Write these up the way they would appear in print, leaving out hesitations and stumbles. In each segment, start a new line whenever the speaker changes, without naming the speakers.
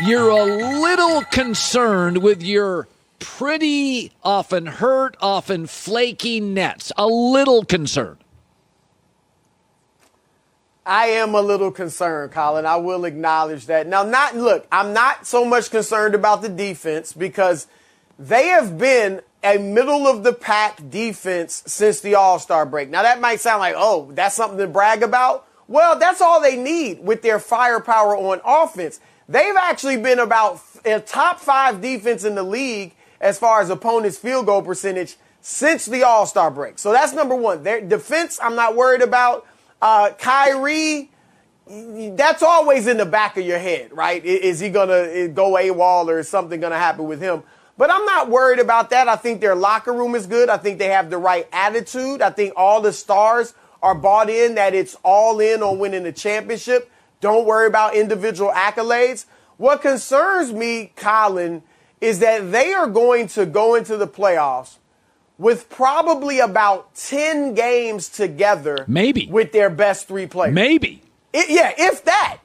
you're a little concerned with your pretty often hurt, often flaky Nets. A little concerned.
I am a little concerned, Colin. I will acknowledge that. Now, I'm not so much concerned about the defense because they have been a middle-of-the-pack defense since the All-Star break. Now, that might sound like, oh, that's something to brag about. Well, that's all they need with their firepower on offense. They've actually been about a top 5 defense in the league as far as opponents' field goal percentage since the All-Star break. So that's number one. Their defense, I'm not worried about. Kyrie, that's always in the back of your head, right? Is he going to go AWOL or is something going to happen with him? But I'm not worried about that. I think their locker room is good. I think they have the right attitude. I think all the stars are bought in that it's all in on winning the championship. Don't worry about individual accolades. What concerns me, Colin, is that they are going to go into the playoffs with probably about 10 games together.
Maybe.
With their best 3 players.
Maybe.
If that.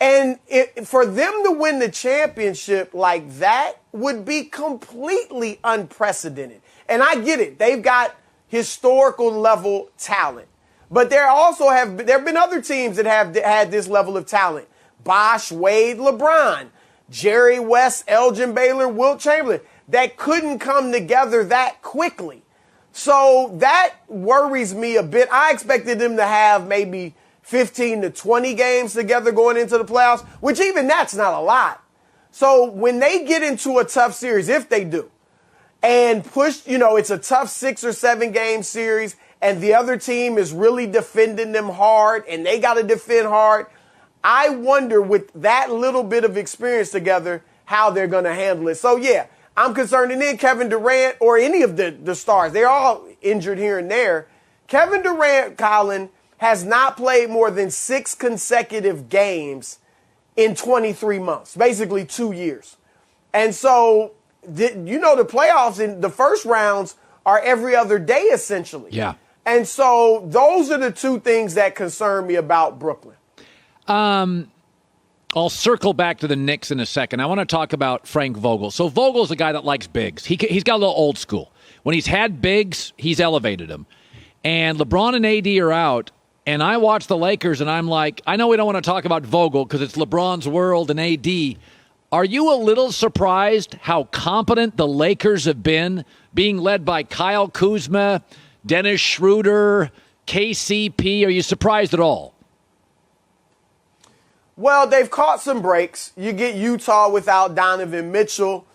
And for them to win the championship like that would be completely unprecedented. And I get it. They've got historical level talent. But there have been other teams that have had this level of talent. Bosh, Wade, LeBron, Jerry West, Elgin Baylor, Wilt Chamberlain, that couldn't come together that quickly. So that worries me a bit. I expected them to have maybe 15 to 20 games together going into the playoffs, which even that's not a lot. So when they get into a tough series, if they do, and push, it's a tough 6 or 7 game series, and the other team is really defending them hard, and they got to defend hard, I wonder with that little bit of experience together how they're going to handle it. So, yeah, I'm concerned. And then Kevin Durant or any of the stars, they're all injured here and there. Kevin Durant, Colin, has not played more than 6 consecutive games in 23 months, basically 2 years. And so, the playoffs in the first rounds are every other day, essentially.
Yeah.
And so those are the 2 things that concern me about Brooklyn.
I'll circle back to the Knicks in a second. I want to talk about Frank Vogel. So Vogel's a guy that likes bigs. He's got a little old school. When he's had bigs, he's elevated them. And LeBron and AD are out. And I watch the Lakers, and I'm like, I know we don't want to talk about Vogel because it's LeBron's world and AD. Are you a little surprised how competent the Lakers have been, being led by Kyle Kuzma, Dennis Schroeder, KCP? Are you surprised at all?
Well, they've caught some breaks. You get Utah without Donovan Mitchell.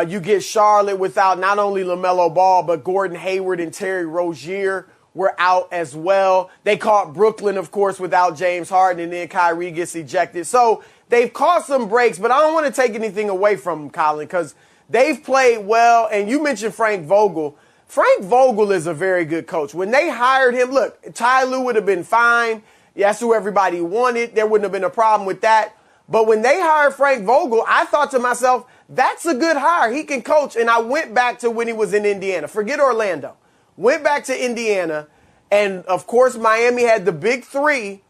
You get Charlotte without not only LaMelo Ball, but Gordon Hayward and Terry Rozier were out as well. They caught Brooklyn, of course, without James Harden, and then Kyrie gets ejected. So they've caught some breaks, but I don't want to take anything away from them, Colin, because they've played well. And you mentioned Frank Vogel. Frank Vogel is a very good coach. When they hired him, look, Ty Lue would have been fine. That's who everybody wanted. There wouldn't have been a problem with that. But when they hired Frank Vogel, I thought to myself, that's a good hire. He can coach. And I went back to when he was in Indiana. Forget Orlando. Went back to Indiana. And, of course, Miami had the big 3.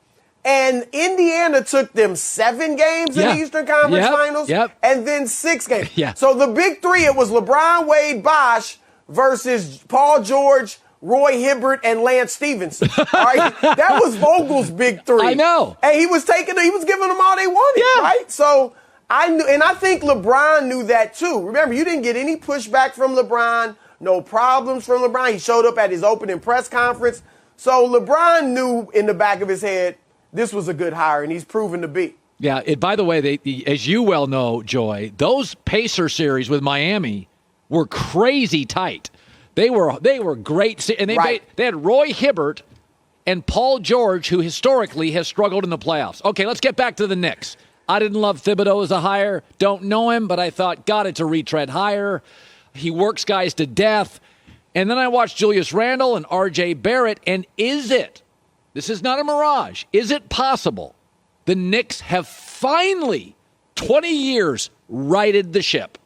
And Indiana took them 7 games in the Eastern Conference Finals. And then 6 games. So the big 3, it was LeBron, Wade, Bosh versus Paul George, Roy Hibbert, and Lance Stevenson. All right? That was Vogel's big 3.
I know.
And he was giving them all they wanted, right? So I knew, and I think LeBron knew that too. Remember, you didn't get any pushback from LeBron, no problems from LeBron. He showed up at his opening press conference. So LeBron knew in the back of his head this was a good hire, and he's proven to be.
Yeah, by the way, as you well know, Joy, those Pacer series with Miami were crazy tight. They were great, and they had Roy Hibbert and Paul George, who historically has struggled in the playoffs. Okay, let's get back to the Knicks. I didn't love Thibodeau as a hire. Don't know him, but I thought, God, it's a retread hire. He works guys to death. And then I watched Julius Randle and R.J. Barrett, and this is not a mirage, is it possible the Knicks have finally, 20 years, righted the ship?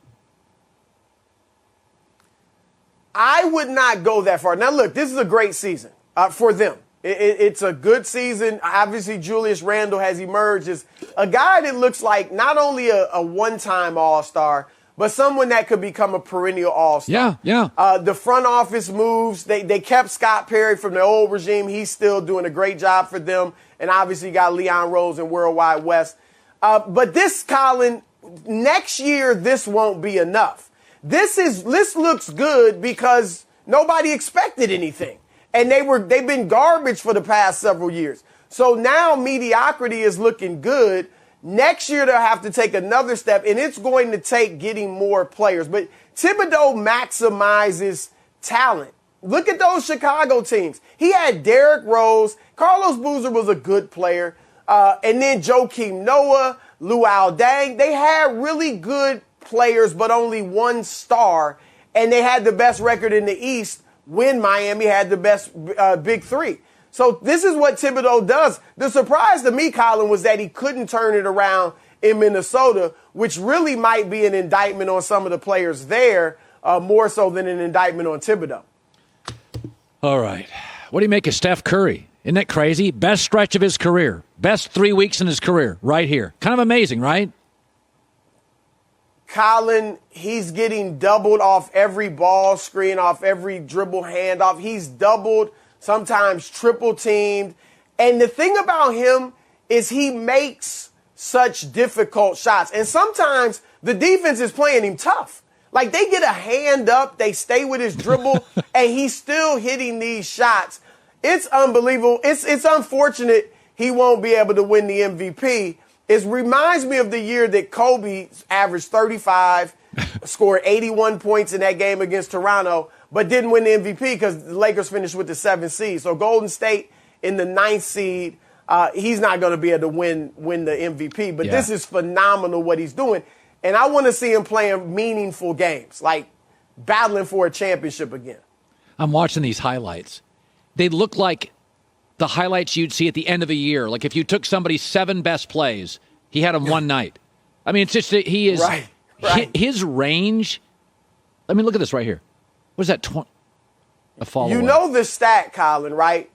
I would not go that far. Now, look, this is a great season for them. It's a good season. Obviously, Julius Randle has emerged as a guy that looks like not only a one-time All-Star, but someone that could become a perennial All-Star.
Yeah.
The front office moves. They kept Scott Perry from the old regime. He's still doing a great job for them. And obviously, you got Leon Rose and Worldwide West. But this, Colin, next year, this won't be enough. This looks good because nobody expected anything. And they've been garbage for the past several years. So now mediocrity is looking good. Next year they'll have to take another step, and it's going to take getting more players. But Thibodeau maximizes talent. Look at those Chicago teams. He had Derrick Rose. Carlos Boozer was a good player. And then Joakim Noah, Luol Deng. They had really good players, but only one star. And they had the best record in the East when Miami had the best big three. So this is what Thibodeau does. The surprise to me, Colin, was that he couldn't turn it around in Minnesota, which really might be an indictment on some of the players there, more so than an indictment on Thibodeau.
All right. What do you make of Steph Curry? Isn't that crazy? Best stretch of his career. Best 3 weeks in his career right here. Kind of amazing, right?
Colin, he's getting doubled off every ball screen, off every dribble handoff. He's doubled, sometimes triple teamed. And the thing about him is he makes such difficult shots. And sometimes the defense is playing him tough. Like they get a hand up, they stay with his dribble, and he's still hitting these shots. It's unbelievable. It's unfortunate he won't be able to win the MVP. It reminds me of the year that Kobe averaged 35, scored 81 points in that game against Toronto, but didn't win the MVP because the Lakers finished with the 7th seed. So Golden State in the 9th seed, he's not going to be able to win the MVP. But This is phenomenal what he's doing. And I want to see him playing meaningful games, like battling for a championship again.
I'm watching these highlights. They look like the highlights you'd see at the end of a year. Like if you took somebody's 7 best plays, he had them one night. I mean, it's just that he is
right.
His range. I mean, look at this right here. What is that? A follow.
You know the stat, Colin, right?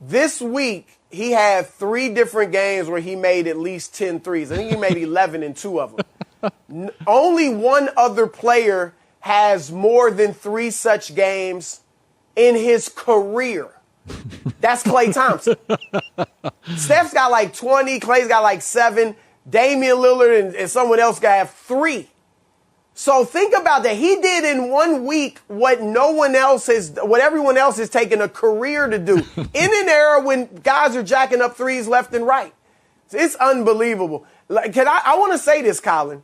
This week he had 3 different games where he made at least 10 threes. I think he made 11 in 2 of them. Only one other player has more than 3 such games in his career. That's Klay Thompson. Steph's got like 20. Klay's got like 7. Damian Lillard and someone else got 3. So think about that. He did in 1 week what everyone else has taken a career to do in an era when guys are jacking up threes left and right. It's unbelievable. I want to say this, Colin.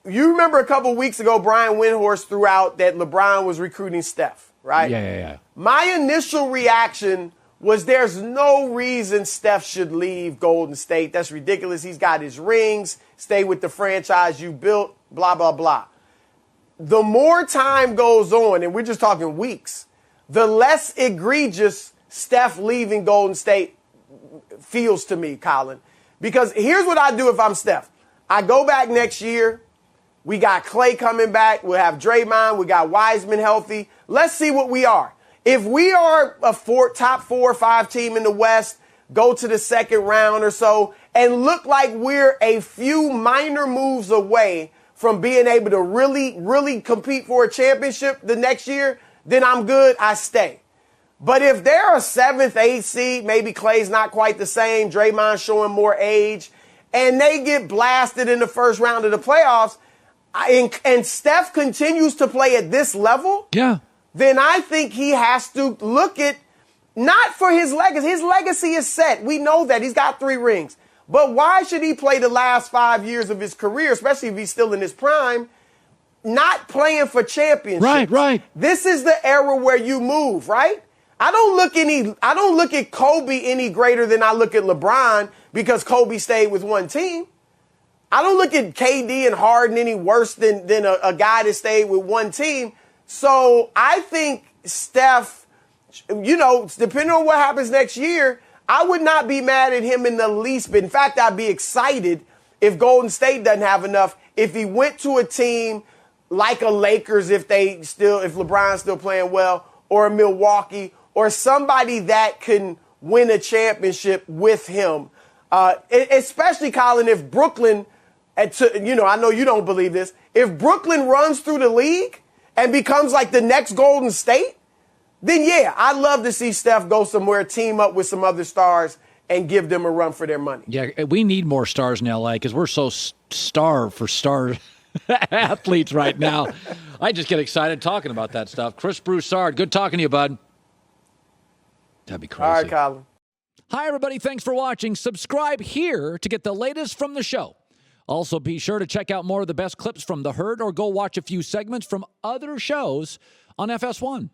You remember a couple weeks ago, Brian Windhorst threw out that LeBron was recruiting Steph, right?
Yeah.
My initial reaction was there's no reason Steph should leave Golden State. That's ridiculous. He's got his rings. Stay with the franchise you built, blah, blah, blah. The more time goes on, and we're just talking weeks, the less egregious Steph leaving Golden State feels to me, Colin. Because here's what I do if I'm Steph. I go back next year. We got Klay coming back. We'll have Draymond. We got Wiseman healthy. Let's see what we are. If we are a top 4 or 5 team in the West, go to the second round or so, and look like we're a few minor moves away from being able to really, really compete for a championship the next year, then I'm good. I stay. But if they're a 7th, 8th seed, maybe Klay's not quite the same, Draymond showing more age, and they get blasted in the first round of the playoffs, and Steph continues to play at this level, then I think he has to look at, not for his legacy. His legacy is set. We know that. He's got 3 rings. But why should he play the last 5 years of his career, especially if he's still in his prime, not playing for championships?
Right.
This is the era where you move, right? I don't look at Kobe any greater than I look at LeBron because Kobe stayed with one team. I don't look at KD and Harden any worse than a guy that stayed with one team. So I think Steph, depending on what happens next year, I would not be mad at him in the least bit. In fact, I'd be excited if Golden State doesn't have enough. If he went to a team like a Lakers, if LeBron's still playing well, or a Milwaukee, or somebody that can win a championship with him. Especially, Colin, if Brooklyn, I know you don't believe this, if Brooklyn runs through the league and becomes like the next Golden State, then yeah, I'd love to see Steph go somewhere, team up with some other stars, and give them a run for their money.
Yeah, we need more stars in L.A. because we're so starved for star athletes right now. I just get excited talking about that stuff. Chris Broussard, good talking to you, bud. That'd be crazy.
All right, Colin.
Hi, everybody. Thanks for watching. Subscribe here to get the latest from the show. Also, be sure to check out more of the best clips from The Herd or go watch a few segments from other shows on FS1.